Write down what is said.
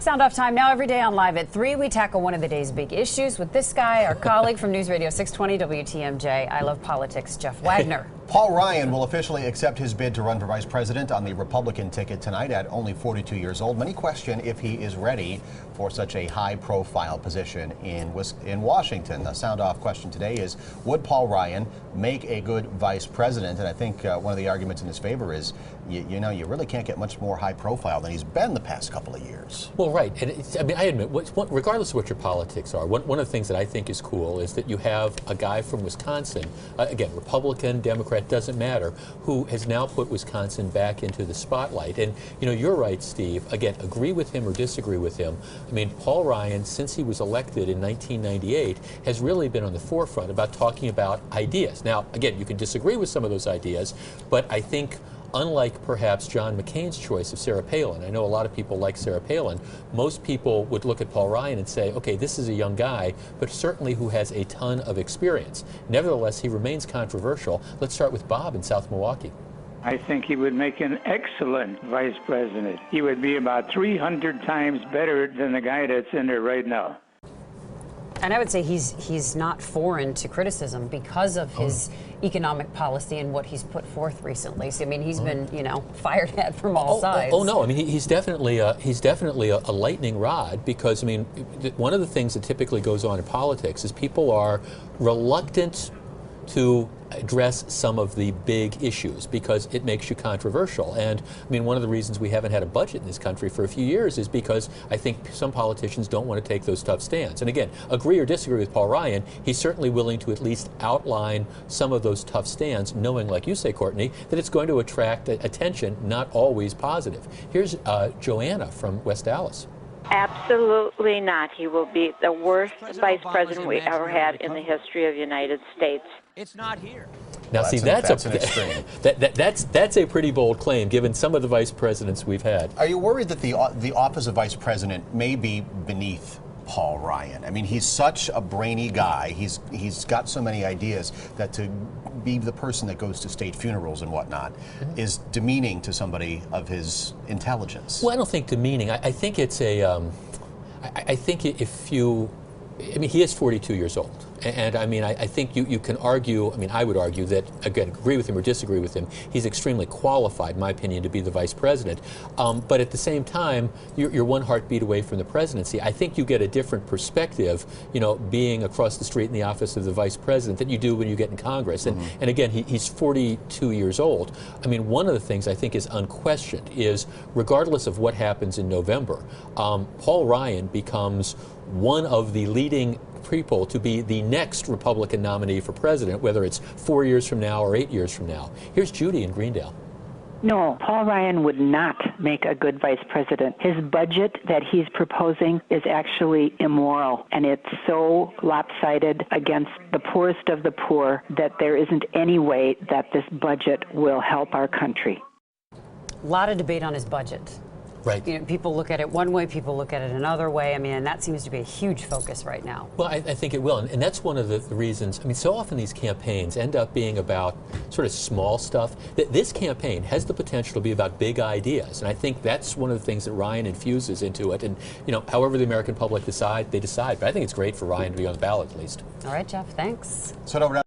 Sound off time now every day on Live at 3. We tackle one of the day's big issues with this guy, our colleague from News Radio 620 WTMJ. I love politics, Jeff Wagner. Paul Ryan will officially accept his bid to run for vice president on the Republican ticket tonight at only 42 years old. Many question if he is ready for such a high-profile position in Washington. The sound-off question today is, would Paul Ryan make a good vice president? And I think one of the arguments in his favor is, you know, you really can't get much more high-profile than he's been the past couple of years. Well, right. And I mean, I admit, regardless of what your politics are, one of the things that I think is cool is that you have a guy from Wisconsin, again, Republican, Democrat, doesn't matter, who has now put Wisconsin back into the spotlight. And, you know, you're right, Steve. Again, agree with him or disagree with him. I mean, Paul Ryan, since he was elected in 1998, has really been on the forefront about talking about ideas. Now, again, you can disagree with some of those ideas, but I think unlike perhaps John McCain's choice of Sarah Palin, I know a lot of people like Sarah Palin, most people would look at Paul Ryan and say, okay, this is a young guy, but certainly who has a ton of experience. Nevertheless, he remains controversial. Let's start with Bob in South Milwaukee. I think he would make an excellent vice president. He would be about 300 times better than the guy that's in there right now. And I would say he's not foreign to criticism because of his economic policy and what he's put forth recently. So I mean, he's been, you know, fired at from all sides. Oh no, I mean he's definitely a lightning rod, because I mean one of the things that typically goes on in politics is people are reluctant to address some of the big issues because it makes you controversial. And I mean, one of the reasons we haven't had a budget in this country for a few years is because I think some politicians don't want to take those tough stands. And again, agree or disagree with Paul Ryan, he's certainly willing to at least outline some of those tough stands, knowing, like you say, Courtney, that it's going to attract attention, not always positive. Here's Joanna from West Dallas. Absolutely not. He will be the worst vice president we ever had in the history of the United States. It's not here. Now, well, see, that's a pretty bold claim, given some of the vice presidents we've had. Are you worried that the office of vice president may be beneath Paul Ryan? I mean, he's such a brainy guy. He's got so many ideas that to be the person that goes to state funerals and whatnot is demeaning to somebody of his intelligence. Well, I don't think demeaning. I think it's a. I think if you. I mean, he is 42 years old. And I mean, I think you can argue, I mean, I would argue that, again, agree with him or disagree with him, he's extremely qualified, in my opinion, to be the vice president. But at the same time, you're one heartbeat away from the presidency. I think you get a different perspective, you know, being across the street in the office of the vice president than you do when you get in Congress. And again, he's 42 years old. I mean, one of the things I think is unquestioned is, regardless of what happens in November, Paul Ryan becomes one of the leading people to be the next Republican nominee for president, whether it's 4 years from now or 8 years from now. Here's Judy in Greendale. No, Paul Ryan would not make a good vice president. His budget that he's proposing is actually immoral, and it's so lopsided against the poorest of the poor that there isn't any way that this budget will help our country. A lot of debate on his budget. Right. You know, people look at it one way, people look at it another way. I mean, and that seems to be a huge focus right now. Well, I think it will. And that's one of the reasons. I mean, so often these campaigns end up being about sort of small stuff. This campaign has the potential to be about big ideas. And I think that's one of the things that Ryan infuses into it. And, you know, however the American public decide, they decide. But I think it's great for Ryan to be on the ballot, at least. All right, Jeff, thanks. So over now.